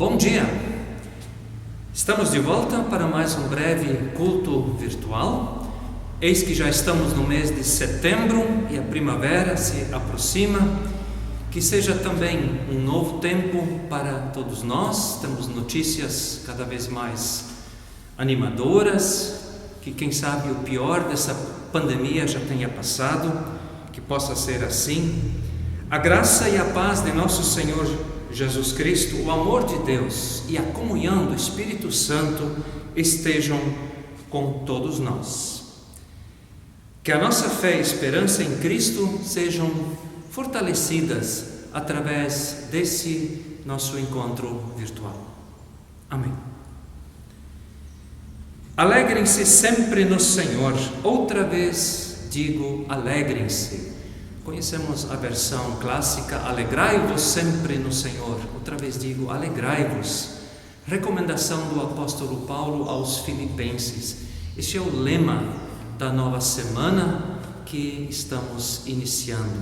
Bom dia! Estamos de volta para mais um breve culto virtual. Eis que já estamos no mês de setembro e a primavera se aproxima. Que seja também um novo tempo para todos nós. Temos notícias cada vez mais animadoras, que quem sabe o pior dessa pandemia já tenha passado, que possa ser assim. A graça e a paz de nosso Senhor Jesus Cristo, o amor de Deus e a comunhão do Espírito Santo estejam com todos nós. Que a nossa fé e esperança em Cristo sejam fortalecidas através desse nosso encontro virtual. Amém. Alegrem-se sempre no Senhor. Outra vez digo, alegrem-se. Conhecemos a versão clássica, alegrai-vos sempre no Senhor. Outra vez digo, alegrai-vos. Recomendação do apóstolo Paulo aos Filipenses. Este é o lema da nova semana que estamos iniciando.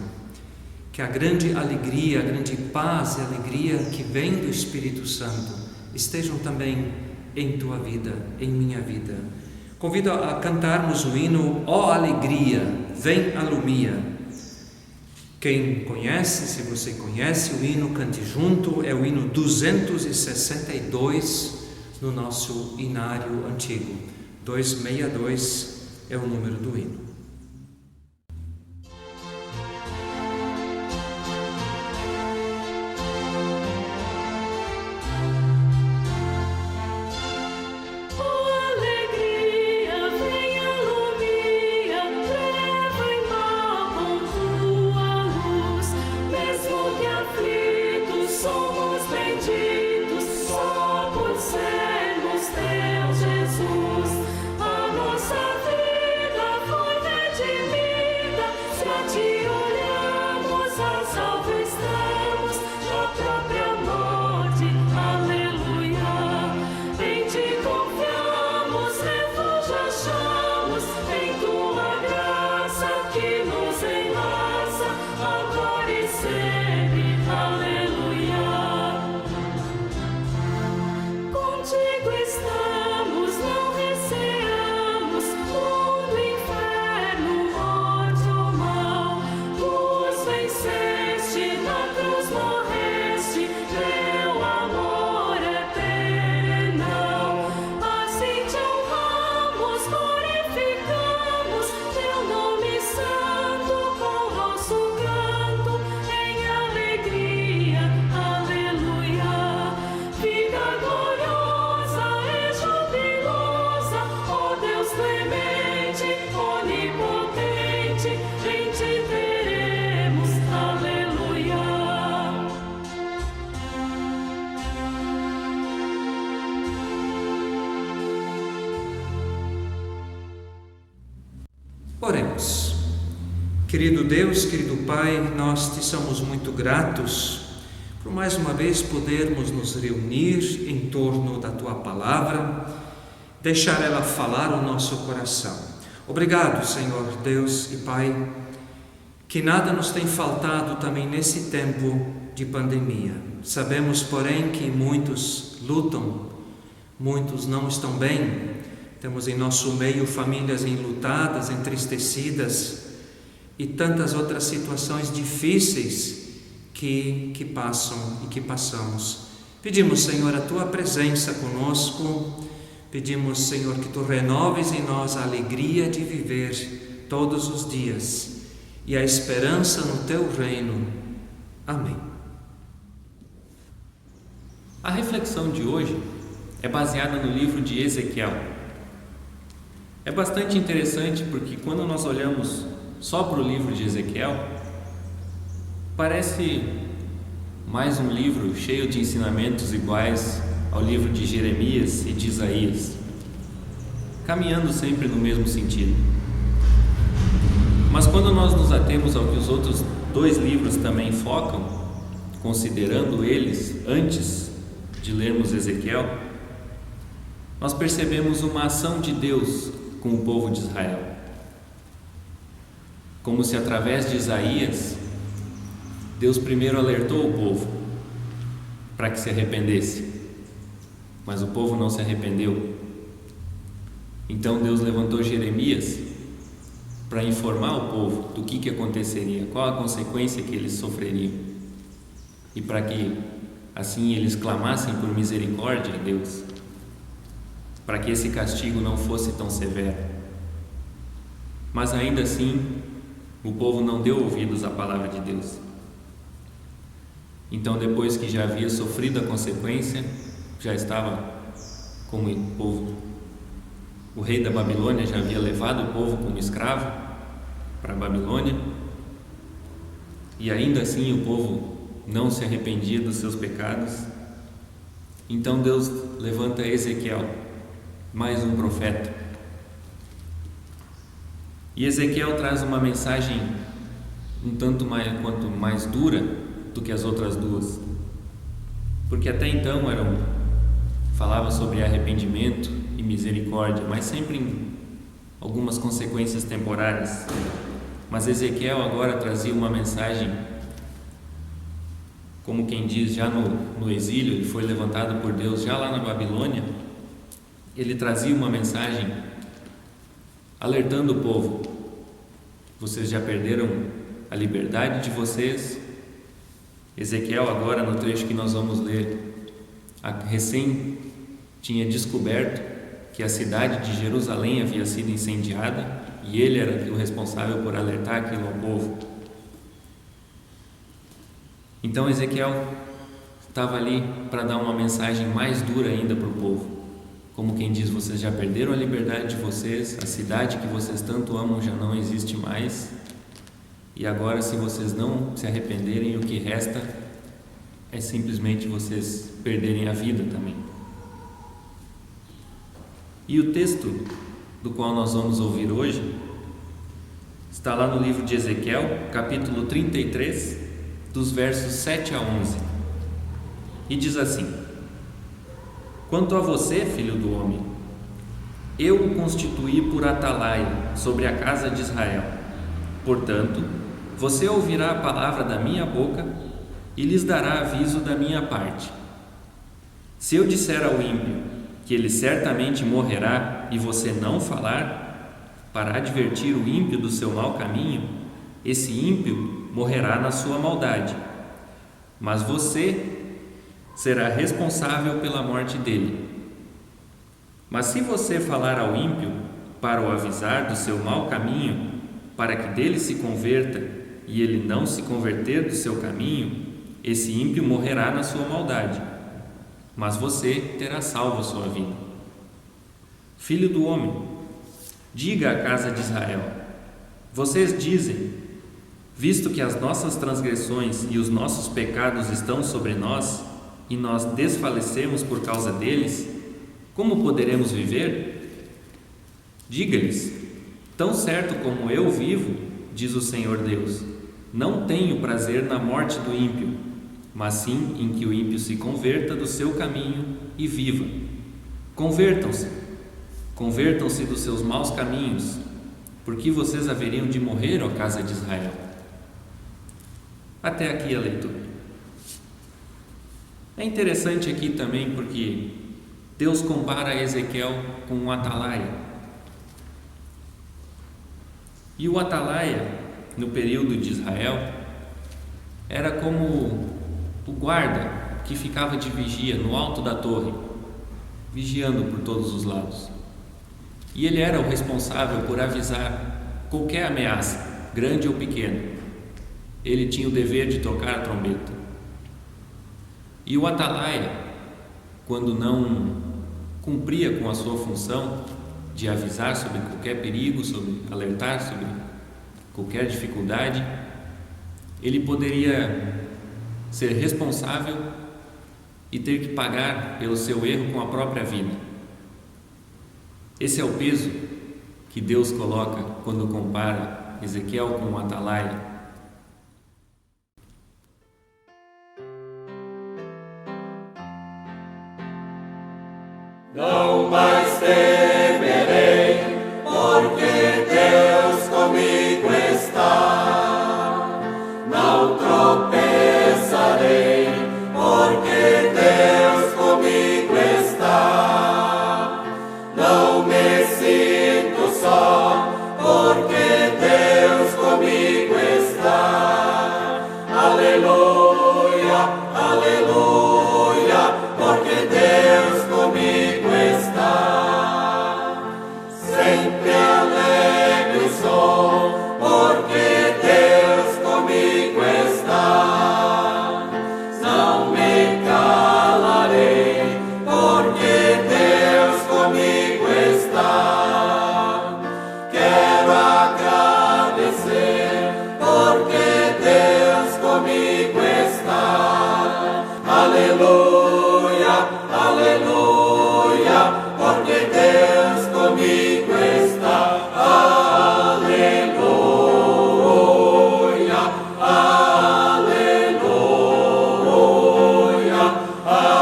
Que a grande alegria, a grande paz e alegria que vem do Espírito Santo estejam também em tua vida, em minha vida. Convido a cantarmos o hino Ó Alegria, vem a Lumia. Quem conhece, se você conhece o hino, cante junto. É o hino 262 no nosso inário antigo. 262 é o número do hino. Oremos. Querido Deus, querido Pai, nós te somos muito gratos por mais uma vez podermos nos reunir em torno da Tua Palavra, deixar ela falar o nosso coração. Obrigado, Senhor Deus e Pai, que nada nos tem faltado também nesse tempo de pandemia. Sabemos, porém, que muitos lutam, muitos não estão bem. Temos em nosso meio famílias enlutadas, entristecidas e tantas outras situações difíceis que passam e que passamos. Pedimos, Senhor, a Tua presença conosco. Pedimos, Senhor, que Tu renoves em nós a alegria de viver todos os dias e a esperança no Teu reino. Amém. A reflexão de hoje é baseada no livro de Ezequiel. É bastante interessante porque quando nós olhamos só para o livro de Ezequiel, parece mais um livro cheio de ensinamentos iguais ao livro de Jeremias e de Isaías, caminhando sempre no mesmo sentido. Mas quando nós nos atemos ao que os outros dois livros também focam, considerando eles antes de lermos Ezequiel, nós percebemos uma ação de Deus com o povo de Israel. Como se através de Isaías, Deus primeiro alertou o povo para que se arrependesse. mas o povo não se arrependeu. Então Deus levantou Jeremias para informar o povo do que aconteceria, qual a consequência que eles sofreriam, e para que assim eles clamassem por misericórdia a Deus, para que esse castigo não fosse tão severo. Mas ainda assim, o povo não deu ouvidos à palavra de Deus. Então, depois que já havia sofrido a consequência, já estava como o povo, o rei da Babilônia já havia levado o povo como escravo para a Babilônia, e ainda assim o povo não se arrependia dos seus pecados. Então Deus levanta Ezequiel, mais um profeta, e Ezequiel traz uma mensagem um tanto quanto mais dura do que as outras duas, porque até então falava sobre arrependimento e misericórdia, mas sempre em algumas consequências temporárias. Mas Ezequiel agora trazia uma mensagem, como quem diz, já no exílio, ele foi levantado por Deus já lá na Babilônia. Ele trazia uma mensagem alertando o povo: vocês já perderam a liberdade de vocês. Ezequiel agora, no trecho que nós vamos ler, recém tinha descoberto que a cidade de Jerusalém havia sido incendiada, e ele era o responsável por alertar aquilo ao povo. Então Ezequiel estava ali para dar uma mensagem mais dura ainda para o povo, como quem diz: vocês já perderam a liberdade de vocês, a cidade que vocês tanto amam já não existe mais, e agora, se vocês não se arrependerem, o que resta é simplesmente vocês perderem a vida também. E o texto do qual nós vamos ouvir hoje está lá no livro de Ezequiel, capítulo 33, dos versos 7 a 11, e diz assim: quanto a você, filho do homem, eu o constituí por atalaia sobre a casa de Israel. Portanto, você ouvirá a palavra da minha boca e lhes dará aviso da minha parte. Se eu disser ao ímpio que ele certamente morrerá e você não falar, para advertir o ímpio do seu mau caminho, esse ímpio morrerá na sua maldade, mas você será responsável pela morte dele. Mas se você falar ao ímpio para o avisar do seu mau caminho, para que dele se converta, e ele não se converter do seu caminho, esse ímpio morrerá na sua maldade, mas você terá salvo a sua vida. Filho do homem, diga à casa de Israel: vocês dizem, visto que as nossas transgressões e os nossos pecados estão sobre nós, e nós desfalecemos por causa deles, como poderemos viver? Diga-lhes: tão certo como eu vivo, diz o Senhor Deus, não tenho prazer na morte do ímpio, mas sim em que o ímpio se converta do seu caminho e viva. Convertam-se dos seus maus caminhos, porque vocês haveriam de morrer, ó casa de Israel. Até aqui a leitura. É interessante aqui também porque Deus compara Ezequiel com um atalaia. E o atalaia, no período de Israel, era como o guarda que ficava de vigia no alto da torre, vigiando por todos os lados. E ele era o responsável por avisar qualquer ameaça, grande ou pequena. Ele tinha o dever de tocar a trombeta. E o atalaia, quando não cumpria com a sua função de avisar sobre qualquer perigo, sobre alertar sobre qualquer dificuldade, ele poderia ser responsável e ter que pagar pelo seu erro com a própria vida. Esse é o peso que Deus coloca quando compara Ezequiel com o atalaia. Não mais temerei, porque Deus comigo está. Não tropeçarei, porque Deus comigo está. sempre alegre sou, porque Deus comigo está. Não me calarei, porque Deus comigo está. Quero agradecer, porque Deus comigo está. Aleluia, aleluia, porque Deus comigo está. Aleluia, aleluia, aleluia.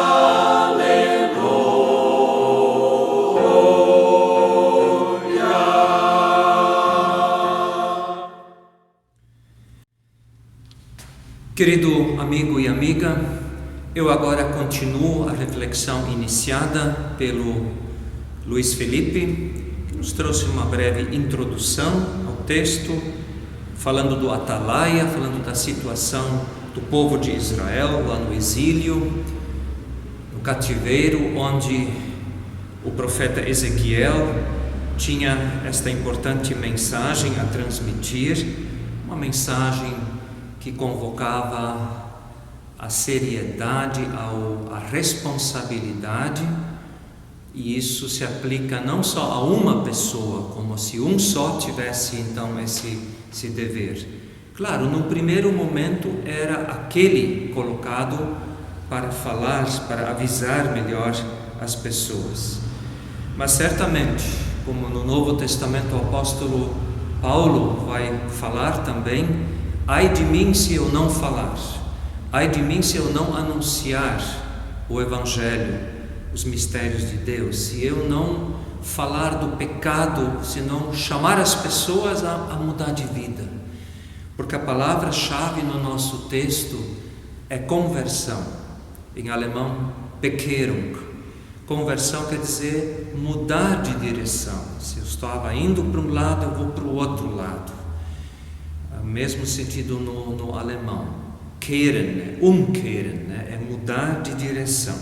Querido amigo e amiga, eu agora continuo a reflexão iniciada pelo Luiz Felipe, que nos trouxe uma breve introdução ao texto, falando do Atalaia, falando da situação do povo de Israel lá no exílio, no cativeiro, onde o profeta Ezequiel tinha esta importante mensagem a transmitir, uma mensagem que convocava a seriedade, a responsabilidade, e isso se aplica não só a uma pessoa, como se um só tivesse então esse dever. Claro, no primeiro momento era aquele colocado para falar, para avisar melhor as pessoas. Mas certamente, como no Novo Testamento o apóstolo Paulo vai falar também, ai de mim se eu não falar. Ai de mim se eu não anunciar o Evangelho, os mistérios de Deus, se eu não falar do pecado, se não chamar as pessoas a mudar de vida. Porque a palavra-chave no nosso texto é conversão, em alemão Bekehrung. Conversão quer dizer mudar de direção. Se eu estava indo para um lado, eu vou para o outro lado. O mesmo sentido no alemão. Kehren, umkehren, é mudar de direção.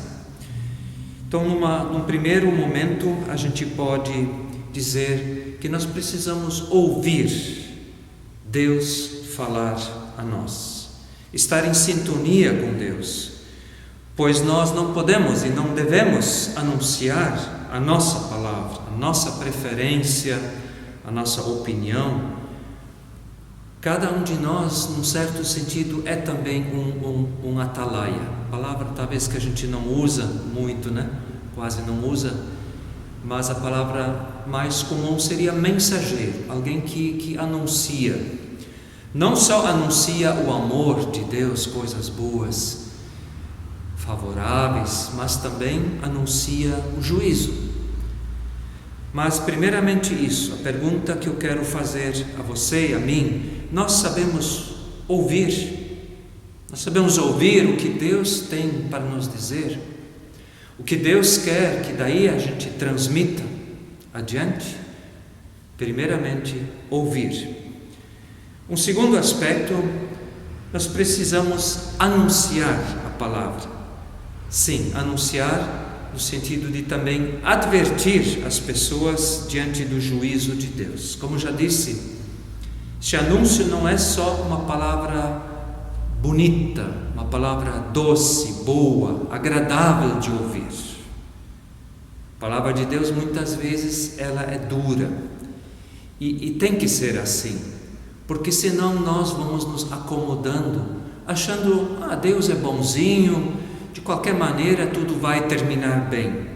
Então, num primeiro momento, a gente pode dizer que nós precisamos ouvir Deus falar a nós, estar em sintonia com Deus, pois nós não podemos e não devemos anunciar a nossa palavra, a nossa preferência, a nossa opinião. Cada um de nós, num certo sentido, é também um atalaia. Palavra talvez que a gente não usa muito, né? Quase não usa, mas a palavra mais comum seria mensageiro, alguém que anuncia. Não só anuncia o amor de Deus, coisas boas, favoráveis, mas também anuncia o juízo. Mas primeiramente isso, a pergunta que eu quero fazer a você e a mim: nós sabemos ouvir o que Deus tem para nos dizer, o que Deus quer que daí a gente transmita adiante? Primeiramente, ouvir. Um segundo aspecto, nós precisamos anunciar a palavra. Sim, anunciar no sentido de também advertir as pessoas diante do juízo de Deus. Como já disse, esse anúncio não é só uma palavra bonita, uma palavra doce, boa, agradável de ouvir. A palavra de Deus muitas vezes ela é dura e tem que ser assim, porque senão nós vamos nos acomodando, achando, Deus é bonzinho, de qualquer maneira tudo vai terminar bem.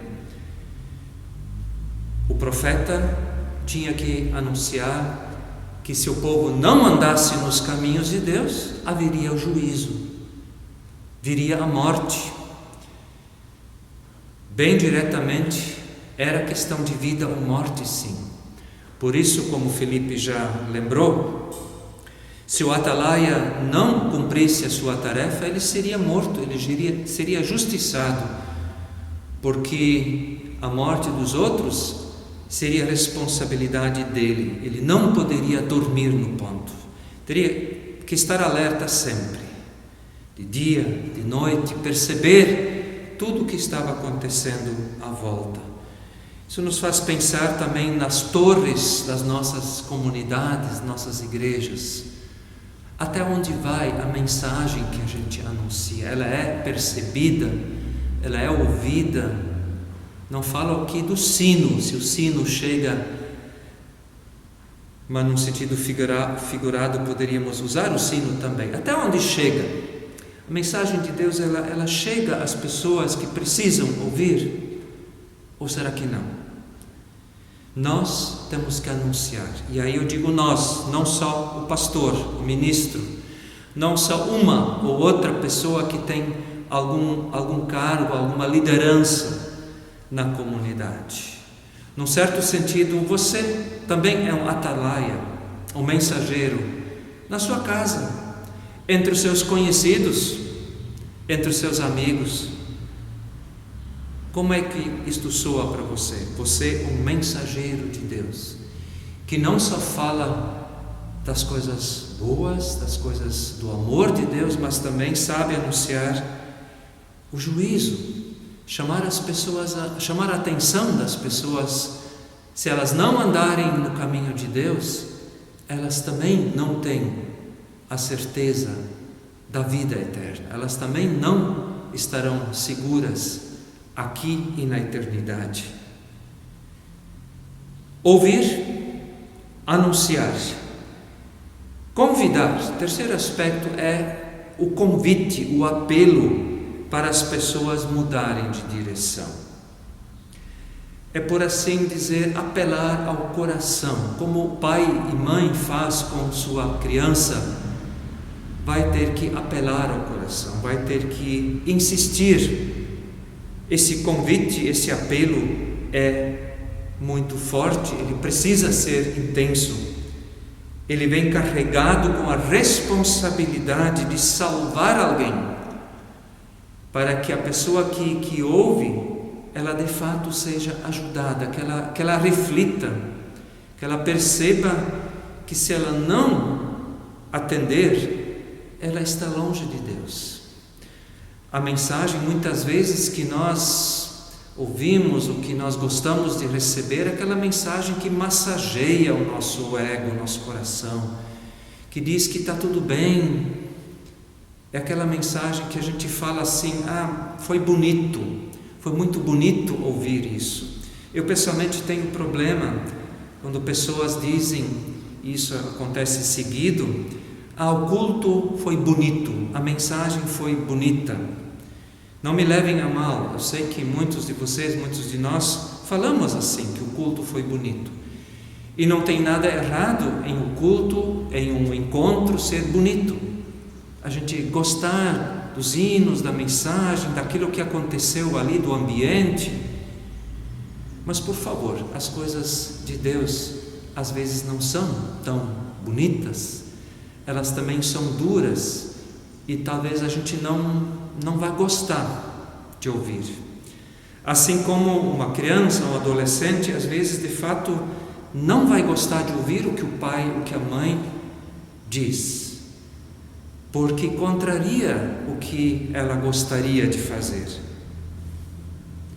O profeta tinha que anunciar que se o povo não andasse nos caminhos de Deus, haveria o juízo, viria a morte. Bem diretamente, era questão de vida ou morte, sim. Por isso, como Felipe já lembrou, se o atalaia não cumprisse a sua tarefa, ele seria morto, ele seria justiçado, porque a morte dos outros seria responsabilidade dele. Ele não poderia dormir no ponto, teria que estar alerta sempre, de dia, de noite, perceber tudo o que estava acontecendo à volta. Isso nos faz pensar também nas torres das nossas comunidades, nossas igrejas. Até onde vai a mensagem que a gente anuncia? Ela é percebida? Ela é ouvida? Não falo aqui do sino, se o sino chega, mas num sentido figurado poderíamos usar o sino também. Até onde chega? A mensagem de Deus, ela chega às pessoas que precisam ouvir? Ou será que não? Nós temos que anunciar, e aí eu digo nós, não só o pastor, o ministro, não só uma ou outra pessoa que tem algum cargo, alguma liderança na comunidade. Num certo sentido, você também é um atalaia, um mensageiro, na sua casa, entre os seus conhecidos, entre os seus amigos. Como é que isto soa para você? Você é um mensageiro de Deus, que não só fala das coisas boas, das coisas do amor de Deus, mas também sabe anunciar o juízo, chamar a atenção das pessoas. Se elas não andarem no caminho de Deus, elas também não têm a certeza da vida eterna, elas também não estarão seguras aqui e na eternidade. Ouvir, anunciar, convidar. Terceiro aspecto é o convite, o apelo para as pessoas mudarem de direção. É, por assim dizer, apelar ao coração, como pai e mãe faz com sua criança. Vai ter que apelar ao coração, vai ter que insistir. Esse convite, esse apelo é muito forte, ele precisa ser intenso. Ele vem carregado com a responsabilidade de salvar alguém, para que a pessoa que ouve, ela de fato seja ajudada, que ela reflita, que ela perceba que se ela não atender, ela está longe de Deus. A mensagem, muitas vezes, que nós ouvimos, o que nós gostamos de receber, é aquela mensagem que massageia o nosso ego, o nosso coração, que diz que está tudo bem. É aquela mensagem que a gente fala assim: foi bonito, foi muito bonito ouvir isso. Eu pessoalmente tenho um problema quando pessoas dizem, isso acontece seguido: o culto foi bonito, a mensagem foi bonita. Não me levem a mal, eu sei que muitos de vocês, muitos de nós falamos assim, que o culto foi bonito. E não tem nada errado em um culto, em um encontro ser bonito. A gente gostar dos hinos, da mensagem, daquilo que aconteceu ali, do ambiente. Mas, por favor, as coisas de Deus às vezes não são tão bonitas. Elas também são duras e talvez a gente não vai gostar de ouvir. Assim como uma criança ou um adolescente, às vezes, de fato, não vai gostar de ouvir o que o pai, o que a mãe diz, porque contraria o que ela gostaria de fazer.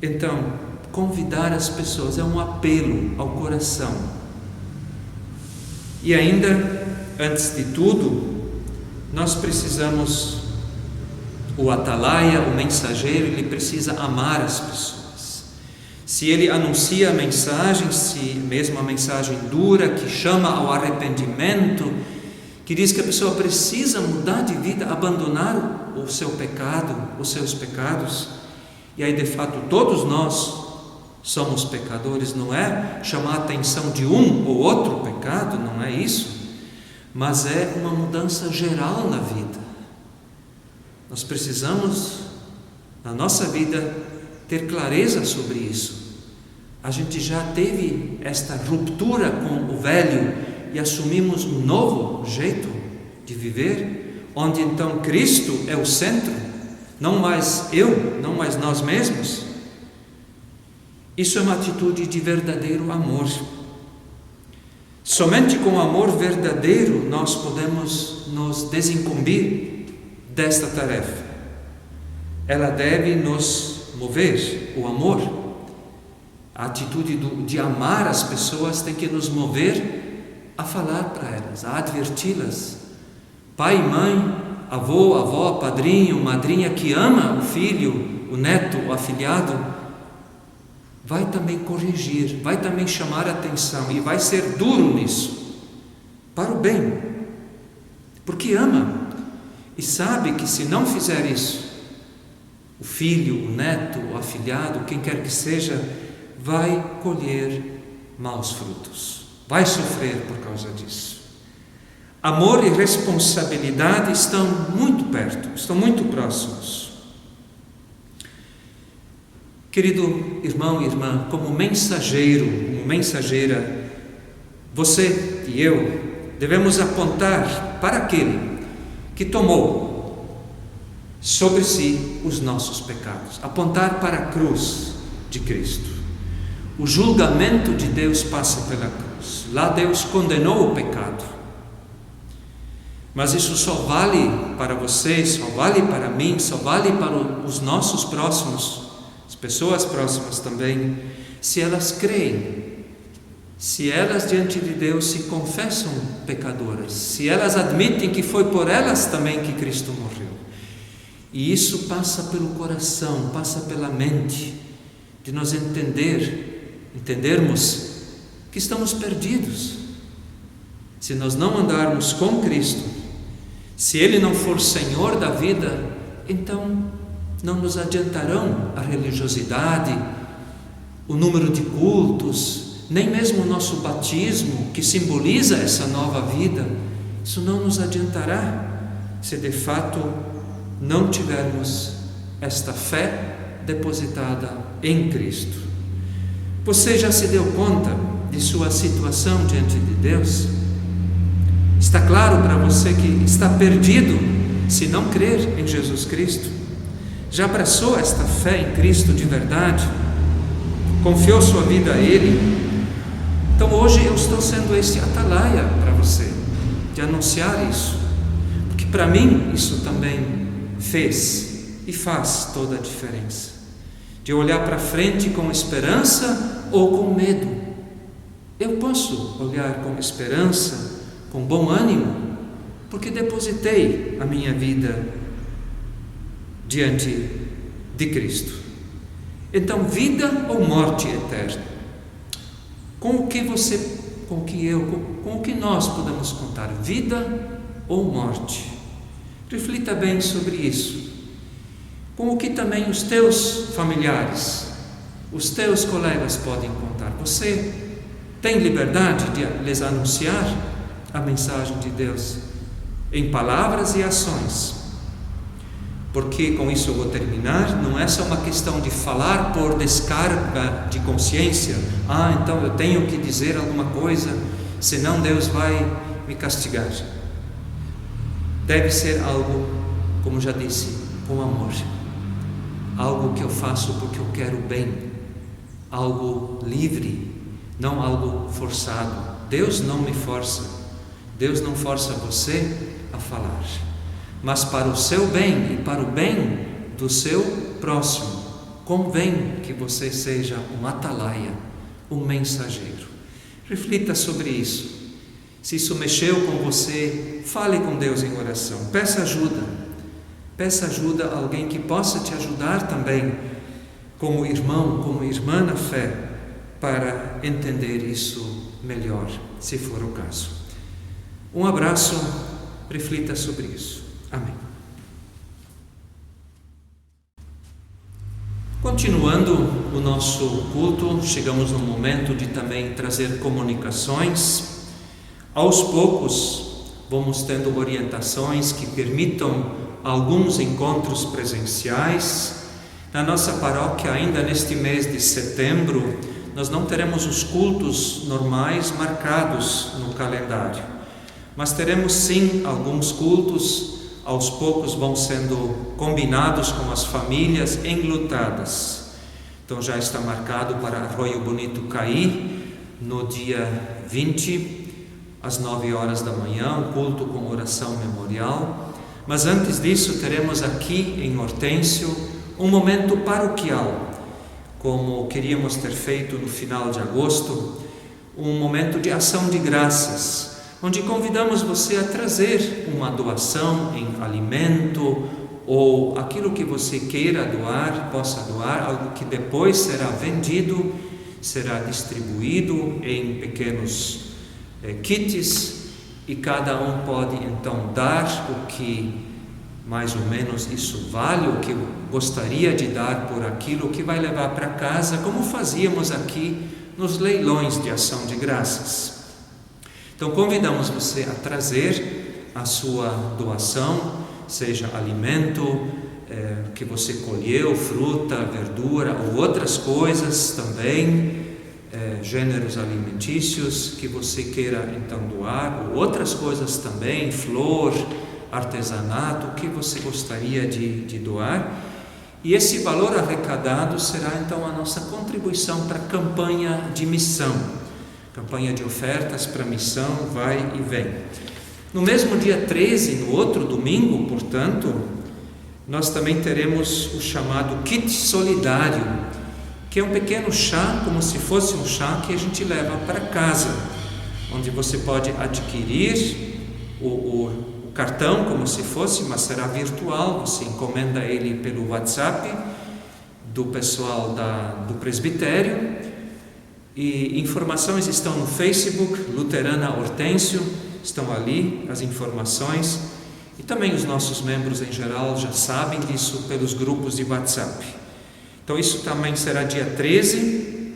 Então, convidar as pessoas é um apelo ao coração. E ainda, antes de tudo, nós precisamos, o atalaia, o mensageiro, ele precisa amar as pessoas. Se ele anuncia a mensagem, se mesmo a mensagem dura, que chama ao arrependimento, que diz que a pessoa precisa mudar de vida, abandonar o seu pecado, os seus pecados, e aí de fato todos nós somos pecadores, não é chamar a atenção de um ou outro pecado, não é isso, mas é uma mudança geral na vida. Nós precisamos, na nossa vida, ter clareza sobre isso. A gente já teve esta ruptura com o velho e assumimos um novo jeito de viver, onde então Cristo é o centro, não mais eu, não mais nós mesmos. Isso é uma atitude de verdadeiro amor. Somente com amor verdadeiro nós podemos nos desincumbir desta tarefa. Ela deve nos mover, o amor. A atitude de amar as pessoas tem que nos mover a falar para elas, a adverti-las. Pai, mãe, avô, avó, padrinho, madrinha que ama o filho, o neto, o afilhado, vai também corrigir, vai também chamar a atenção e vai ser duro nisso, para o bem, porque ama e sabe que se não fizer isso, o filho, o neto, o afilhado, quem quer que seja, vai colher maus frutos, vai sofrer por causa disso. Amor e responsabilidade estão muito perto, estão muito próximos. Querido irmão e irmã, como mensageiro, como mensageira, você e eu devemos apontar para aquele que tomou sobre si os nossos pecados, apontar para a cruz de Cristo. O julgamento de Deus passa pela cruz. Lá Deus condenou o pecado. Mas isso só vale para você, só vale para mim, só vale para os nossos próximos, as pessoas próximas também, se elas creem, se elas diante de Deus se confessam pecadoras, se elas admitem que foi por elas também que Cristo morreu. E isso passa pelo coração, passa pela mente, de nós entendermos que estamos perdidos. Se nós não andarmos com Cristo, se Ele não for Senhor da vida, então não nos adiantarão a religiosidade, o número de cultos, nem mesmo o nosso batismo, que simboliza essa nova vida. Isso não nos adiantará se de fato não tivermos esta fé depositada em Cristo. Você já se deu conta de sua situação diante de Deus? Está claro para você que está perdido se não crer em Jesus Cristo? Já abraçou esta fé em Cristo de verdade? Confiou sua vida a Ele? Então hoje eu estou sendo este atalaia para você, de anunciar isso, porque para mim isso também fez e faz toda a diferença, de olhar para frente com esperança ou com medo. Eu posso olhar com esperança, com bom ânimo, porque depositei a minha vida diante de Cristo. Então, vida ou morte eterna? Com o que você, com o que eu, com o que nós podemos contar? Vida ou morte? Reflita bem sobre isso. Com o que também os teus familiares, os teus colegas podem contar. Você tem liberdade de lhes anunciar a mensagem de Deus em palavras e ações. Porque, com isso eu vou terminar, não é só uma questão de falar por descarga de consciência. Então eu tenho que dizer alguma coisa, senão Deus vai me castigar. Deve ser algo, como já disse, com amor. Algo que eu faço porque eu quero bem. Algo livre, não algo forçado. Deus não me força. Deus não força você a falar. Mas para o seu bem e para o bem do seu próximo, convém que você seja um atalaia, um mensageiro. Reflita sobre isso. Se isso mexeu com você, fale com Deus em oração. Peça ajuda. Peça ajuda a alguém que possa te ajudar também, como irmão, como irmã na fé, para entender isso melhor, se for o caso. Um abraço, reflita sobre isso. Amém. Continuando o nosso culto, chegamos no momento de também trazer comunicações. Aos poucos, vamos tendo orientações que permitam alguns encontros presenciais. Na nossa paróquia, ainda neste mês de setembro, nós não teremos os cultos normais marcados no calendário, mas teremos sim alguns cultos. Aos poucos vão sendo combinados com as famílias enlutadas. Então já está marcado para Arroio Bonito Caí, no dia 20, às 9 horas da manhã, um culto com oração memorial. Mas antes disso teremos aqui em Hortêncio um momento paroquial, como queríamos ter feito no final de agosto, um momento de ação de graças, onde convidamos você a trazer uma doação em alimento ou aquilo que você queira doar, possa doar, algo que depois será vendido, será distribuído em pequenos kits, e cada um pode então dar o que mais ou menos isso vale, o que gostaria de dar por aquilo que vai levar para casa, como fazíamos aqui nos leilões de ação de graças. Então convidamos você a trazer a sua doação, seja alimento que você colheu, fruta, verdura ou outras coisas também, gêneros alimentícios que você queira então doar, ou outras coisas também, flor, artesanato, o que você gostaria de doar. E esse valor arrecadado será então a nossa contribuição para a campanha de missão, campanha de ofertas para missão, vai e vem. No mesmo dia 13, no outro domingo, portanto, nós também teremos o chamado kit solidário, que é um pequeno chá, como se fosse um chá que a gente leva para casa, onde você pode adquirir o cartão como se fosse, mas será virtual, você encomenda ele pelo WhatsApp do pessoal do presbitério, e informações estão no Facebook, Luterana Hortêncio, estão ali as informações, e também os nossos membros em geral já sabem disso pelos grupos de WhatsApp. Então isso também será dia 13,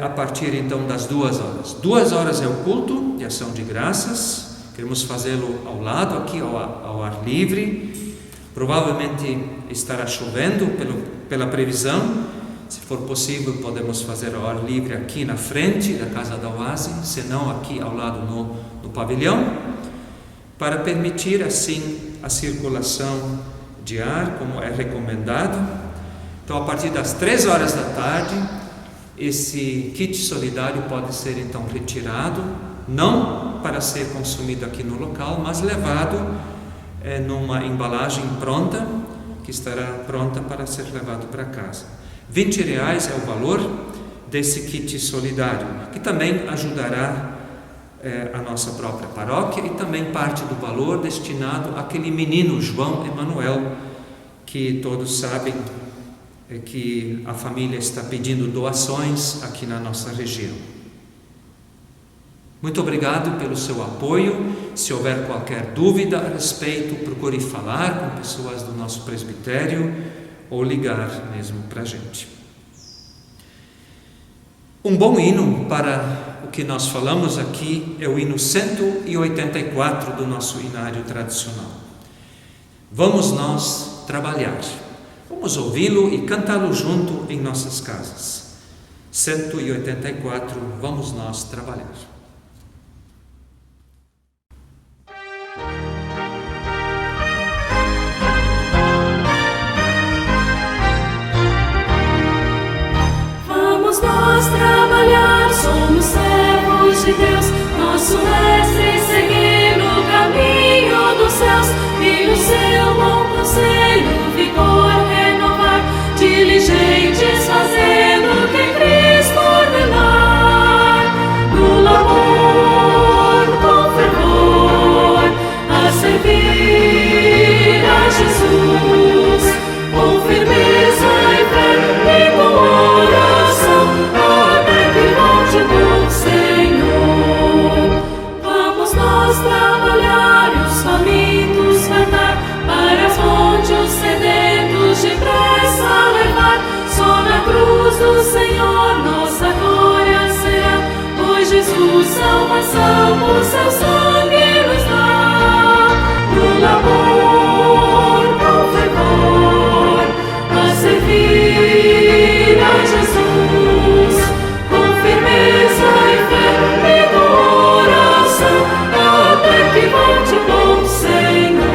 a partir então das 2 horas. 2 horas é o culto de ação de graças. Queremos fazê-lo ao lado, aqui ao ar livre. Provavelmente estará chovendo pela previsão. Se for possível, podemos fazer ao ar livre aqui na frente da Casa da Oase, se não aqui ao lado no pavilhão, para permitir assim a circulação de ar, como é recomendado. Então, a partir das 3 horas da tarde, esse kit solidário pode ser então retirado, não para ser consumido aqui no local, mas levado numa embalagem pronta, que estará pronta para ser levado para casa. R$20 é o valor desse kit solidário, que também ajudará a nossa própria paróquia, e também parte do valor destinado àquele menino João Emanuel, que todos sabem que a família está pedindo doações aqui na nossa região. Muito obrigado pelo seu apoio. Se houver qualquer dúvida a respeito, procure falar com pessoas do nosso presbitério ou ligar mesmo para a gente. Um bom hino para o que nós falamos aqui é o hino 184 do nosso hinário tradicional. Vamos nós trabalhar. Vamos ouvi-lo e cantá-lo junto em nossas casas. 184, vamos nós trabalhar. Vamos nós trabalhar, somos servos de Deus, nosso mestre seguir no caminho dos céus, e no seu bom conselho vigor renovar, diligentes fazendo o que Cristo ordenar, no labor com fervor, a servir a Jesus, com firmeza e fé e com oração, até que volte o bom Senhor. Vamos nós trabalhar e os famintos fartar, para as fontes os sedentos depressa levar. Só na cruz do Senhor nossa glória será, pois Jesus salvação por seu sangue nos dá. No labor com fervor, a servir a Jesus, com firmeza e fé e com oração, até que volte o bom Senhor.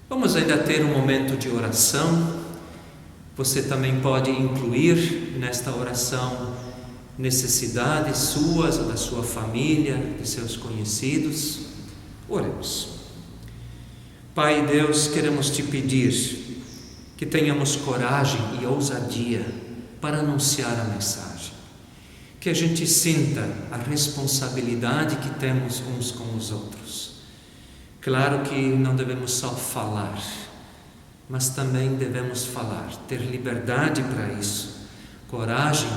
Vamos ainda ter um momento de oração, Você também pode incluir nesta oração necessidades suas ou da sua família, de seus conhecidos. Oremos. Pai Deus, queremos te pedir que tenhamos coragem e ousadia para anunciar a mensagem, que a gente sinta a responsabilidade que temos uns com os outros. Claro que não devemos só falar, mas também devemos falar, ter liberdade para isso, coragem,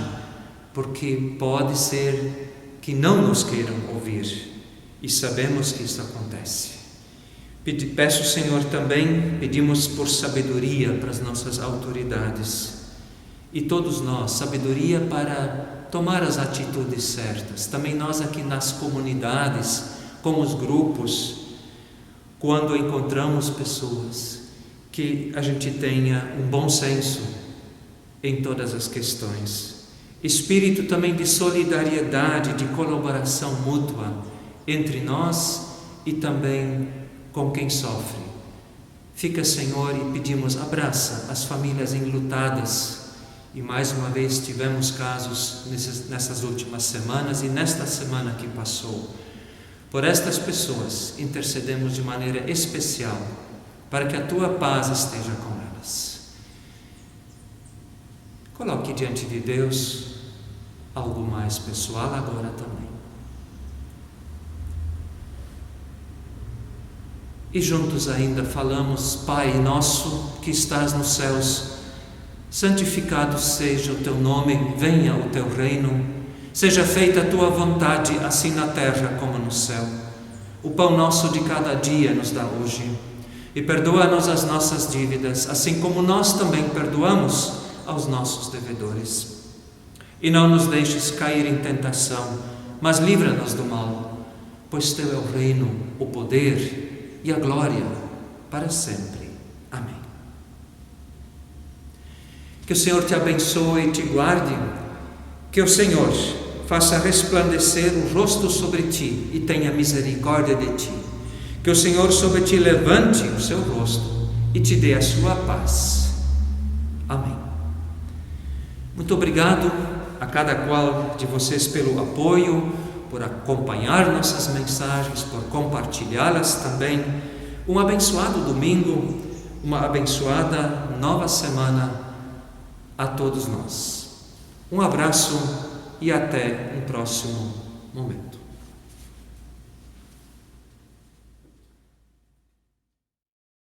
porque pode ser que não nos queiram ouvir, e sabemos que isso acontece. Peço, Senhor, também, pedimos por sabedoria para as nossas autoridades, e todos nós, sabedoria para tomar as atitudes certas. Também nós aqui nas comunidades, com os grupos, quando encontramos pessoas, que a gente tenha um bom senso em todas as questões. Espírito também de solidariedade, de colaboração mútua entre nós e também com quem sofre. Fica, Senhor, e pedimos, abraça as famílias enlutadas. E mais uma vez tivemos casos nessas últimas semanas e nesta semana que passou. Por estas pessoas intercedemos de maneira especial para que a tua paz esteja com elas. Coloque diante de Deus algo mais pessoal agora também. E juntos ainda falamos: Pai nosso que estás nos céus, santificado seja o teu nome, venha o teu reino, seja feita a tua vontade, assim na terra como no céu. O pão nosso de cada dia nos dá hoje, e perdoa-nos as nossas dívidas, assim como nós também perdoamos aos nossos devedores. E não nos deixes cair em tentação, mas livra-nos do mal, pois teu é o reino, o poder e a glória para sempre. Amém. Que o Senhor te abençoe e te guarde, que o Senhor faça resplandecer o rosto sobre ti e tenha misericórdia de ti. Que o Senhor sobre ti levante o seu rosto e te dê a sua paz. Amém. Muito obrigado a cada qual de vocês pelo apoio, por acompanhar nossas mensagens, por compartilhá-las também. Um abençoado domingo, uma abençoada nova semana a todos nós. Um abraço e até um próximo momento.